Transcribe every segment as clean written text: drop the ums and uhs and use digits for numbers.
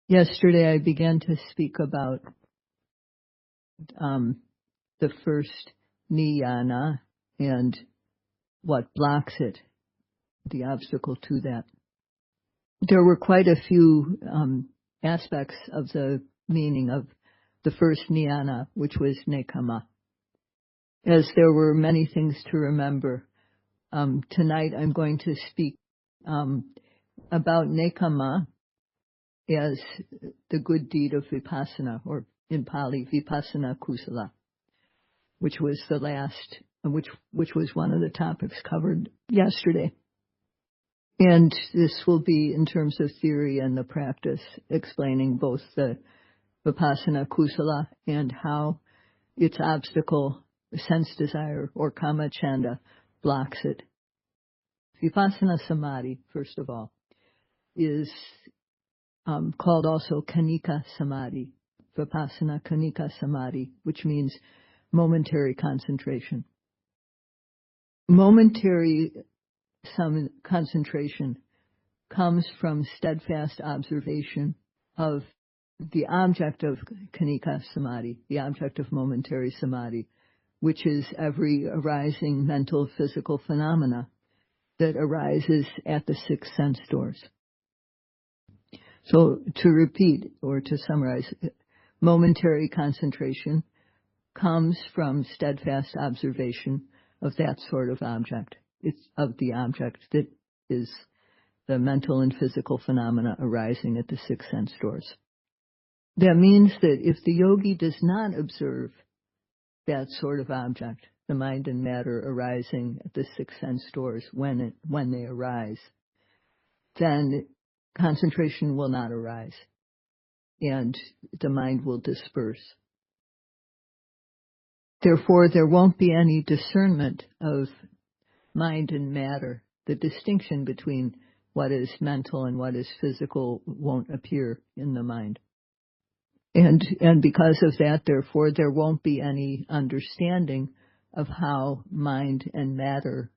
Yesterday I began to speak about the first niyana and what blocks it, the obstacle to that. There were quite a few aspects of the meaning of the first niyana, which was nekama. As there were many things to remember, tonight I'm going to speak about nekama as the good deed of Vipassanā, or in Pali, Vipassanā kusala, which was the last, which was one of the topics covered yesterday. And this will be in terms of theory and the practice, explaining both the Vipassanā kusala and how its obstacle, sense desire, or kama chanda, blocks it. Vipassana samadhi, first of all, is called also kanika samadhi, Vipassana kanika samadhi, which means momentary concentration. Momentary concentration comes from steadfast observation of the object of kanika samadhi, the object of momentary samadhi, which is every arising mental physical phenomena that arises at the six sense doors. So to repeat or to summarize, momentary concentration comes from steadfast observation of that sort of object. It's of the object that is the mental and physical phenomena arising at the six sense doors. That means that if the yogi does not observe that sort of object, the mind and matter arising at the six sense doors when they arise, then concentration will not arise and the mind will disperse. Therefore, there won't be any discernment of mind and matter. The distinction between what is mental and what is physical won't appear in the mind. And because of that, therefore, there won't be any understanding of how mind and matter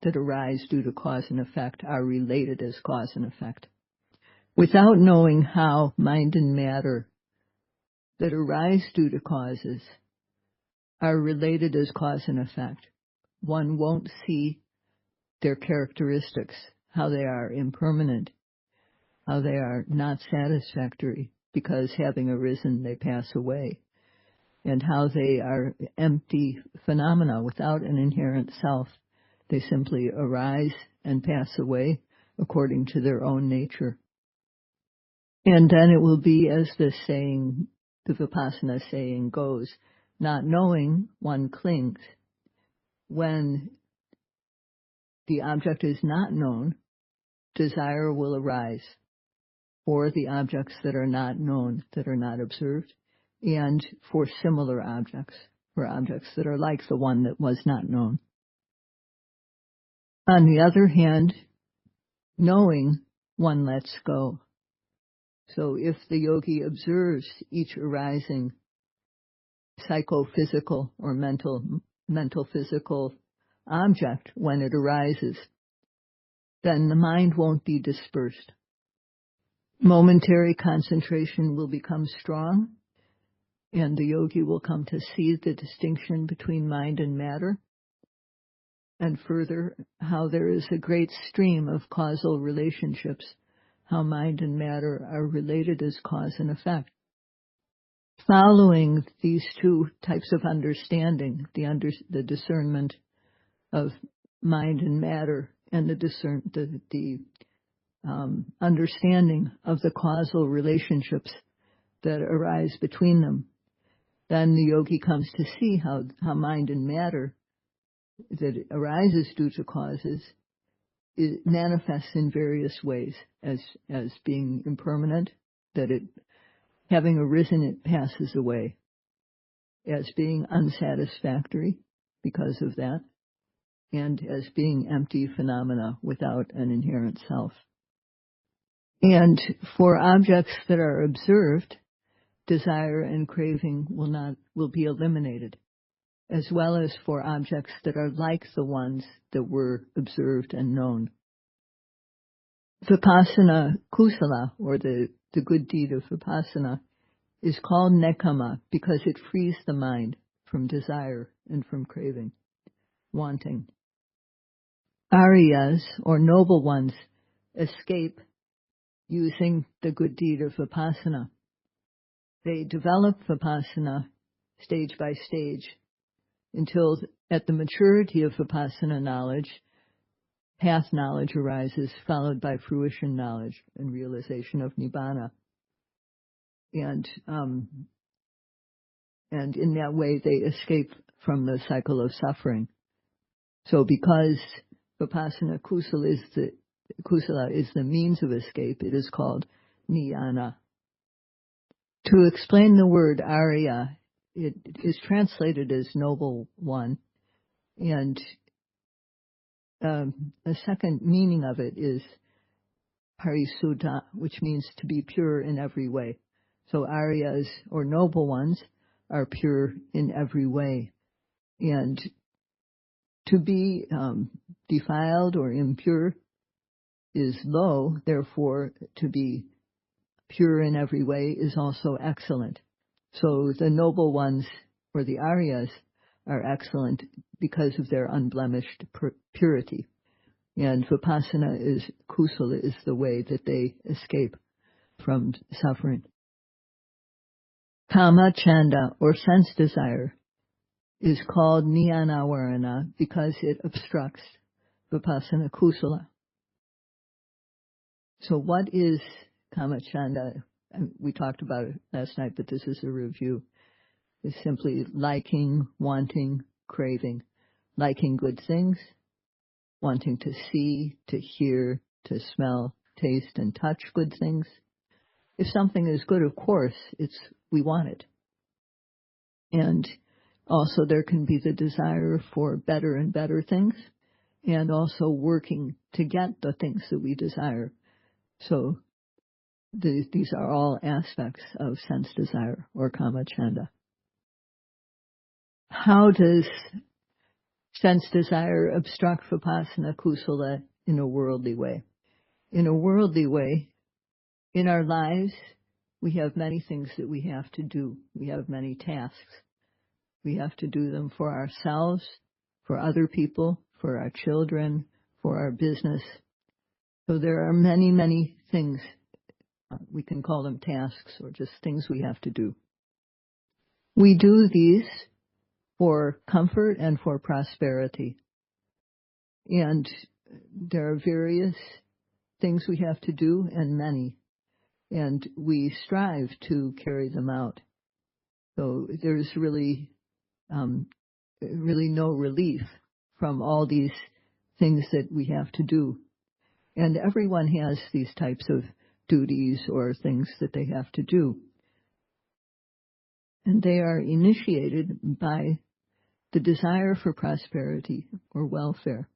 that arise due to cause and effect are related as cause and effect. Without knowing how mind and matter that arise due to causes are related as cause and effect, one won't see their characteristics, how they are impermanent, how they are not satisfactory, because having arisen they pass away, and how they are empty phenomena without an inherent self. They simply arise and pass away according to their own nature. And then it will be as the saying, the Vipassana saying goes, not knowing one clings. When the object is not known, desire will arise for the objects that are not known, that are not observed, and for similar objects, for objects that are like the one that was not known. On the other hand, knowing, one lets go. So if the yogi observes each arising psychophysical or mental physical object when it arises, then the mind won't be dispersed. Momentary concentration will become strong, and the yogi will come to see the distinction between mind and matter, and further, how there is a great stream of causal relationships, how mind and matter are related as cause and effect. Following these two types of understanding, the discernment of mind and matter and the understanding of the causal relationships that arise between them, then the yogi comes to see how mind and matter that arises due to causes, it manifests in various ways as being impermanent, that it, having arisen, it passes away, as being unsatisfactory because of that, and as being empty phenomena without an inherent self. And for objects that are observed, desire and craving will be eliminated, as well as for objects that are like the ones that were observed and known. Vipassana kusala, or the the good deed of Vipassanā, is called nekama because it frees the mind from desire and from craving, wanting. Aryas, or noble ones, escape using the good deed of Vipassanā. They develop Vipassanā stage by stage until at the maturity of Vipassana knowledge, path knowledge arises, followed by fruition knowledge and realization of Nibbana. And in that way they escape from the cycle of suffering. So because Vipassana kusala is the means of escape, it is called Niyana. To explain the word Arya, it is translated as noble one, and a second meaning of it is parisuddha, which means to be pure in every way. So Aryas, or noble ones, are pure in every way. And to be defiled or impure is low, therefore to be pure in every way is also excellent. So the noble ones, or the Aryas, are excellent because of their unblemished purity. And Vipassana kusala is the way that they escape from suffering. Kama chanda, or sense desire, is called Niyanavarana because it obstructs Vipassana kusala. So what is kama chanda? We talked about it last night, but this is a review. It's simply liking, wanting, craving. Liking good things, wanting to see, to hear, to smell, taste, and touch good things. If something is good, of course, we want it. And also there can be the desire for better and better things, and also working to get the things that we desire. So these are all aspects of sense desire, or kama chanda. How does sense desire obstruct Vipassana kusala in a worldly way? In a worldly way, in our lives, we have many things that we have to do. We have many tasks. We have to do them for ourselves, for other people, for our children, for our business. So there are many, many things. We can call them tasks or just things we have to do. We do these for comfort and for prosperity. And there are various things we have to do, and many. And we strive to carry them out. So there's really no relief from all these things that we have to do. And everyone has these types of duties or things that they have to do. And they are initiated by the desire for prosperity or welfare,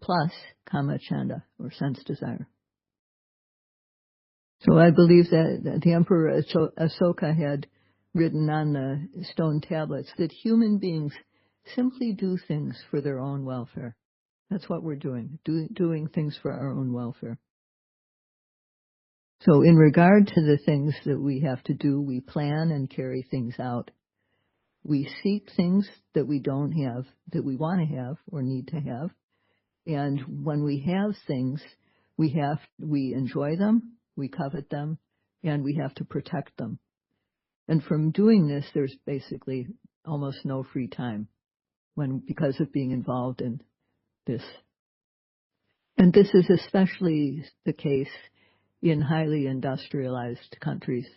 plus kama chanda, or sense desire. So I believe that the Emperor Asoka had written on the stone tablets that human beings simply do things for their own welfare. That's what we're doing, doing things for our own welfare. So in regard to the things that we have to do, we plan and carry things out. We seek things that we don't have, that we want to have or need to have. And when we have things, we enjoy them, we covet them, and we have to protect them. And from doing this, there's basically almost no free time because of being involved in this. And this is especially the case in highly industrialized countries.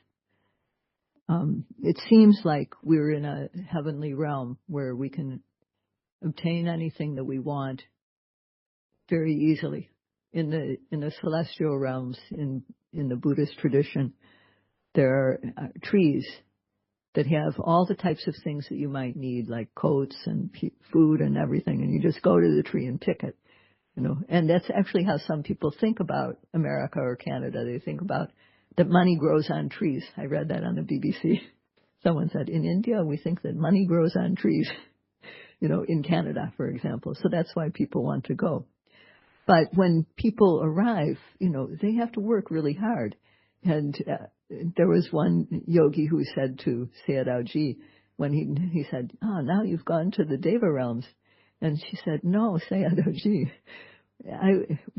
It seems like we're in a heavenly realm where we can obtain anything that we want very easily. In the celestial realms, in the Buddhist tradition, there are trees that have all the types of things that you might need, like coats and food and everything, and you just go to the tree and pick it, And that's actually how some people think about America or Canada. They think about that money grows on trees. I read that on the BBC. Someone said, in India, we think that money grows on trees, in Canada, for example. So that's why people want to go. But when people arrive, they have to work really hard. And there was one yogi who said to Sayadaw-ji, when he said, "Oh, now you've gone to the Deva realms." And she said, "No, Sayadaw-ji,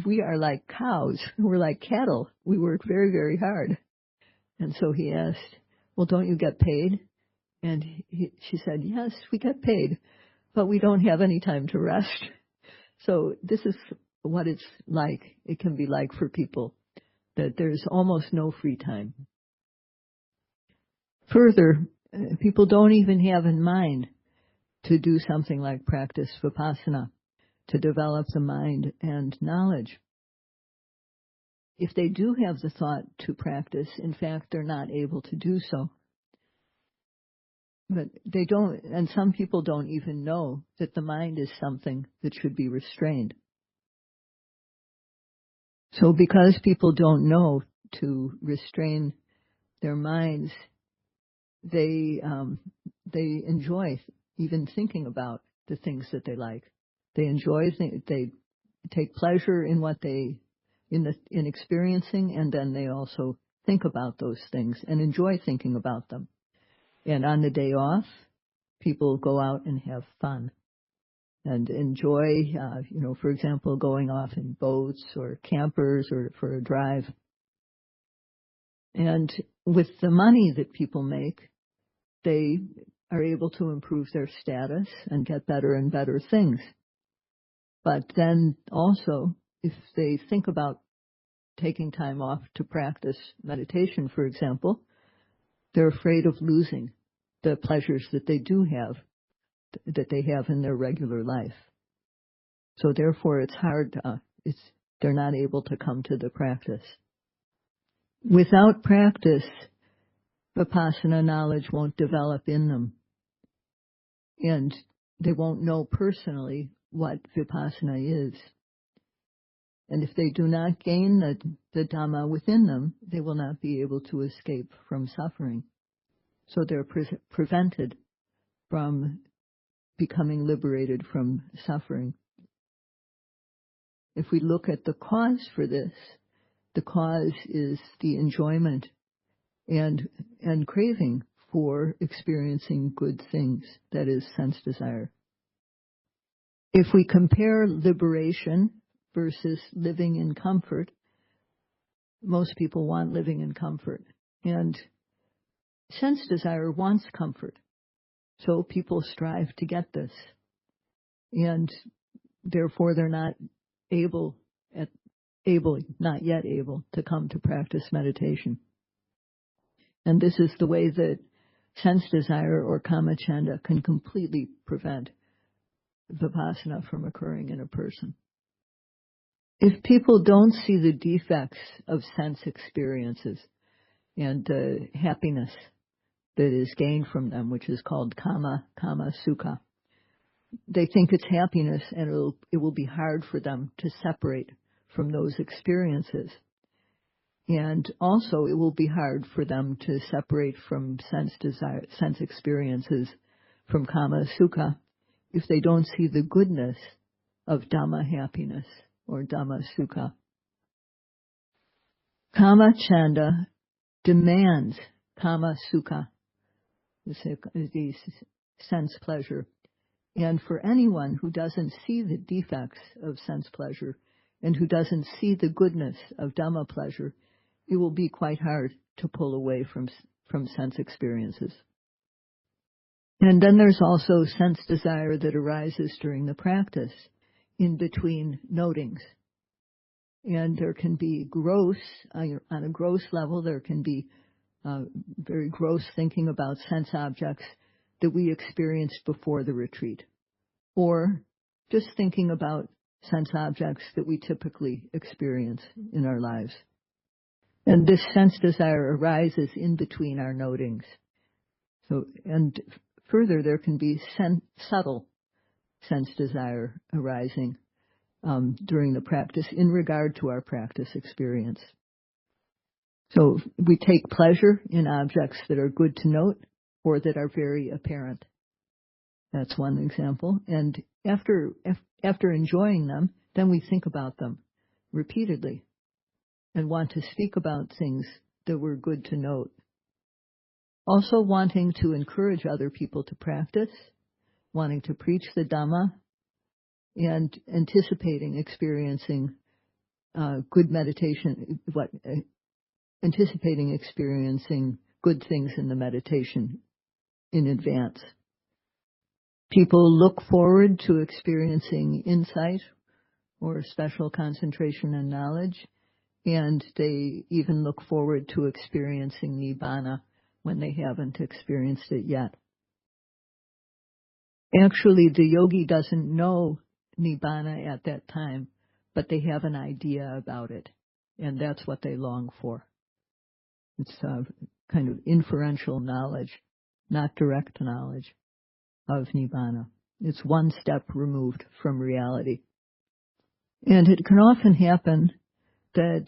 we are like cows. We're like cattle. We work very, very hard." And so he asked, "Well, don't you get paid?" And she said, "Yes, we get paid, but we don't have any time to rest." So this is what it's like. It can be like for people, that there's almost no free time. Further, people don't even have in mind to do something like practice Vipassanā, to develop the mind and knowledge. If they do have the thought to practice, in fact, they're not able to do so. But they don't, and some people don't even know that the mind is something that should be restrained. So because people don't know to restrain their minds, they enjoy even thinking about the things that they like. They enjoy, they take pleasure in what in experiencing, and then they also think about those things and enjoy thinking about them. And on the day off, people go out and have fun and enjoy, for example, going off in boats or campers or for a drive. And with the money that people make, they are able to improve their status and get better and better things. But then also, if they think about taking time off to practice meditation, for example, they're afraid of losing the pleasures that they do have, that they have in their regular life. So therefore, it's hard. They're not able to come to the practice. Without practice, Vipassana knowledge won't develop in them, and they won't know personally what Vipassana is. And if they do not gain the Dhamma within them, they will not be able to escape from suffering. So they're prevented from becoming liberated from suffering. If we look at the cause for this, the cause is the enjoyment and craving for experiencing good things, that is, sense desire. If we compare liberation versus living in comfort, most people want living in comfort, and sense desire wants comfort. So people strive to get this, and therefore they're not not yet able to come to practice meditation. And this is the way that sense desire or kamacchanda can completely prevent vipassana from occurring in a person. If people don't see the defects of sense experiences and the happiness that is gained from them, which is called kama sukha, they think it's happiness, and it will be hard for them to separate from those experiences. And also it will be hard for them to separate from sense experiences from kama sukha if they don't see the goodness of Dhamma happiness or Dhamma sukha. Kama chanda demands kama sukha, the sense pleasure. And for anyone who doesn't see the defects of sense pleasure and who doesn't see the goodness of Dhamma pleasure, it will be quite hard to pull away from sense experiences. And then there's also sense desire that arises during the practice, in between notings. And there can be gross, on a gross level, there can be very gross thinking about sense objects that we experienced before the retreat, or just thinking about sense objects that we typically experience in our lives. And this sense desire arises in between our notings. So, and further, there can be subtle sense desire arising during the practice in regard to our practice experience. So we take pleasure in objects that are good to note or that are very apparent. That's one example. And after enjoying them, then we think about them repeatedly and want to speak about things that were good to note. Also wanting to encourage other people to practice, wanting to preach the Dhamma, and anticipating experiencing good meditation, anticipating experiencing good things in the meditation in advance. People look forward to experiencing insight or special concentration and knowledge, and they even look forward to experiencing Nibbana when they haven't experienced it yet. Actually, the yogi doesn't know Nibbana at that time, but they have an idea about it, and that's what they long for. It's a kind of inferential knowledge, not direct knowledge of Nibbana. It's one step removed from reality. And it can often happen that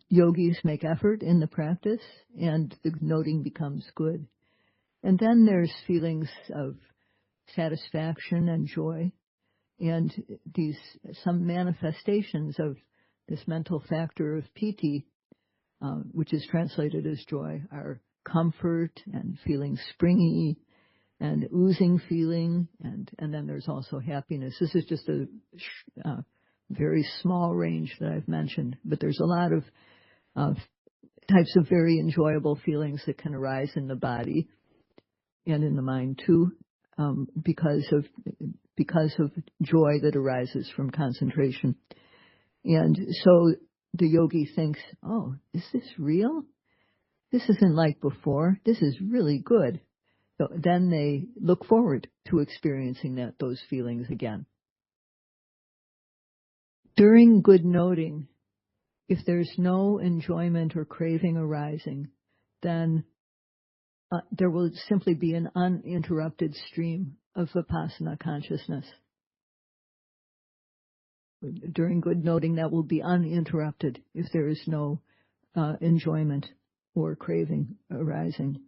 yogis make effort in the practice and the noting becomes good. And then there's feelings of satisfaction and joy, and some manifestations of this mental factor of piti, which is translated as joy, are comfort and feeling springy and oozing feeling, and then there's also happiness. This is just a very small range that I've mentioned, but there's a lot of types of very enjoyable feelings that can arise in the body and in the mind too, because of joy that arises from concentration. And so the yogi thinks, oh, is this real? This isn't like before. This is really good. So then they look forward to experiencing those feelings again. During good noting, if there's no enjoyment or craving arising, then there will simply be an uninterrupted stream of Vipassanā consciousness. During good noting, that will be uninterrupted if there is no enjoyment or craving arising.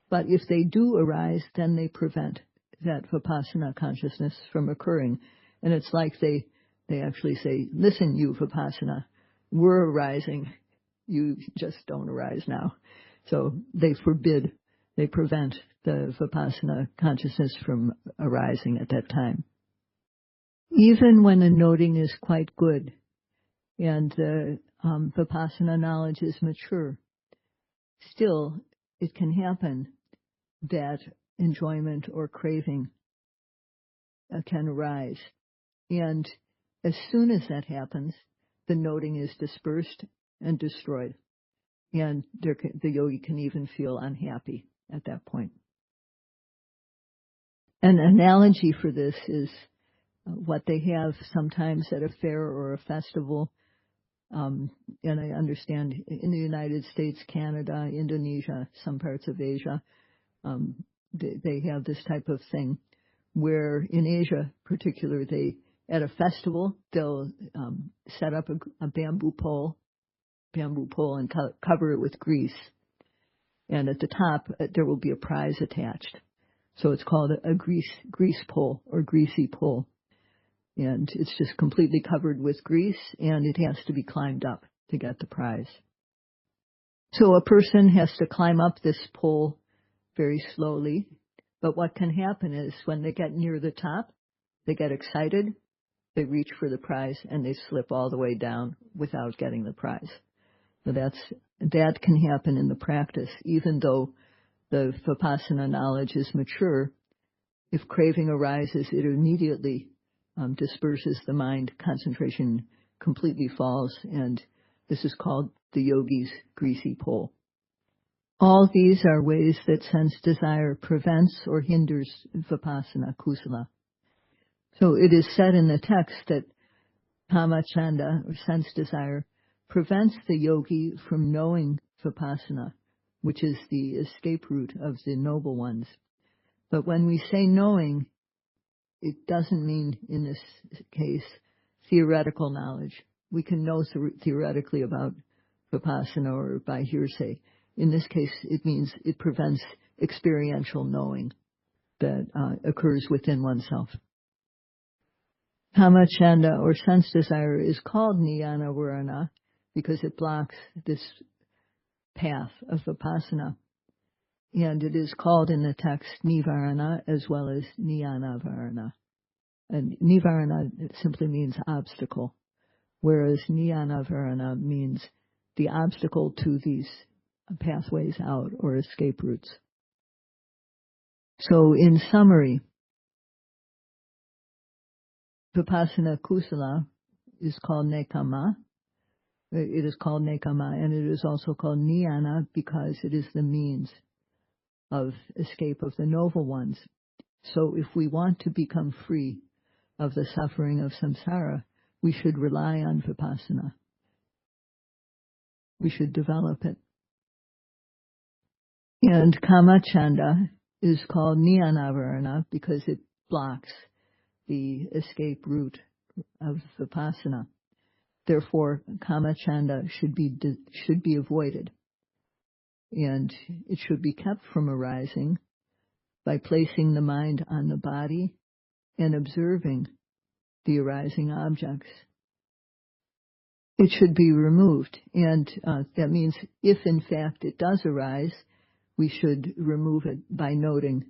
But if they do arise, then they prevent that Vipassanā consciousness from occurring. And it's like they actually say, listen, you Vipassanā, we're arising. You just don't arise now. So they prevent the Vipassanā consciousness from arising at that time. Even when the noting is quite good and the Vipassanā knowledge is mature, still it can happen that enjoyment or craving can arise. And as soon as that happens, the noting is dispersed and destroyed. And the yogi can even feel unhappy at that point. An analogy for this is what they have sometimes at a fair or a festival. And I understand in the United States, Canada, Indonesia, some parts of Asia, they have this type of thing where in Asia particularly, at a festival, they'll set up a bamboo pole and cover it with grease. And at the top, there will be a prize attached. So it's called a grease pole or greasy pole. And it's just completely covered with grease, and it has to be climbed up to get the prize. So a person has to climb up this pole very slowly. But what can happen is when they get near the top, they get excited, they reach for the prize, and they slip all the way down without getting the prize. So that can happen in the practice, even though the Vipassanā knowledge is mature. If craving arises, it immediately disperses the mind, concentration completely falls, and this is called the yogi's greasy pole. All these are ways that sense desire prevents or hinders Vipassanā kusala. So it is said in the text that kamacchanda, or sense desire, prevents the yogi from knowing Vipassanā, which is the escape route of the noble ones. But when we say knowing, it doesn't mean, in this case, theoretical knowledge. We can know theoretically about Vipassanā or by hearsay. In this case, it means it prevents experiential knowing that occurs within oneself. Kamacchanda, or sense desire, is called Niyana Varana because it blocks this path of Vipassana. And it is called in the text Nivarana as well as Jnanavarana. And Nivarana simply means obstacle, whereas Jnanavarana means the obstacle to these pathways out or escape routes. So in summary, Vipassana Kusala is called Nekama. It is called Nekama, and it is also called Jnana because it is the means of escape of the noble ones. So if we want to become free of the suffering of samsara, we should rely on Vipassana. We should develop it. And Kamachanda is called Jnanavarana because it blocks the escape route of Vipassana. Therefore, Kamachanda should be avoided. And it should be kept from arising by placing the mind on the body and observing the arising objects. It should be removed, and that means if in fact it does arise, we should remove it by noting.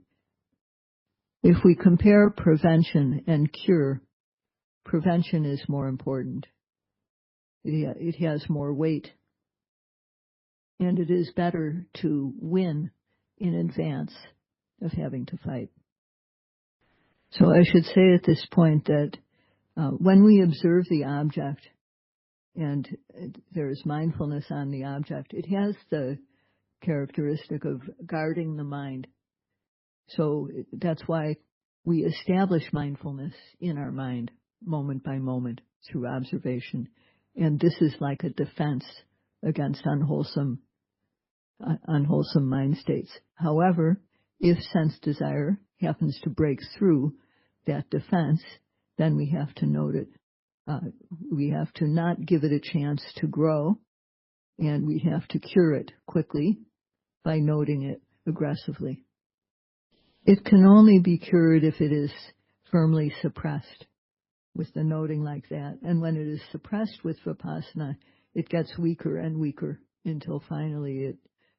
If we compare prevention and cure, prevention is more important. It has more weight, and it is better to win in advance of having to fight. So I should say at this point that when we observe the object and there is mindfulness on the object, it has the characteristic of guarding the mind. So that's why we establish mindfulness in our mind, moment by moment, through observation. And this is like a defense against unwholesome mind states. However, if sense desire happens to break through that defense, then we have to note it. We have to not give it a chance to grow, and we have to cure it quickly by noting it aggressively. It can only be cured if it is firmly suppressed with the noting like that. And when it is suppressed with Vipassana, it gets weaker and weaker until finally it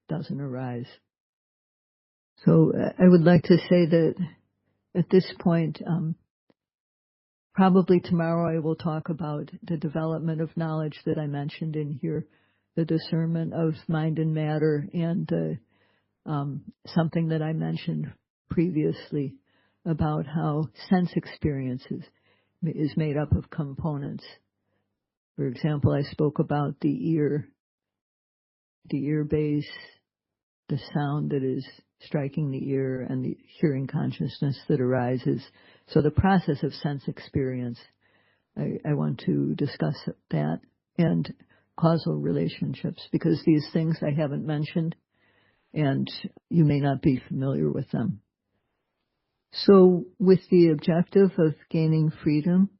doesn't arise. So I would like to say that at this point, probably tomorrow I will talk about the development of knowledge that I mentioned in here, the discernment of mind and matter, and something that I mentioned previously about how sense experiences is made up of components. For example, I spoke about the ear base, the sound that is striking the ear, and the hearing consciousness that arises. So the process of sense experience, I want to discuss that, and causal relationships, because these things I haven't mentioned, and you may not be familiar with them. So with the objective of gaining freedom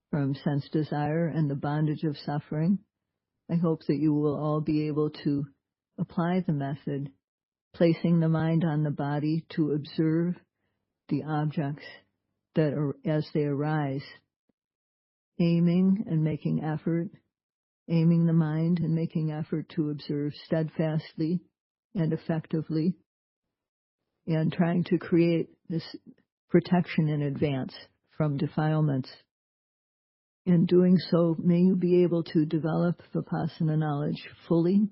from sense desire and the bondage of suffering, I hope that you will all be able to apply the method, placing the mind on the body to observe the objects that are, as they arise, aiming and making effort, aiming the mind and making effort to observe steadfastly and effectively, and trying to create this protection in advance from defilements. In doing so, may you be able to develop Vipassana knowledge fully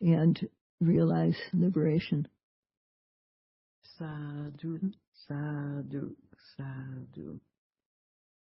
and realize liberation. Sadhu, sadhu, sadhu.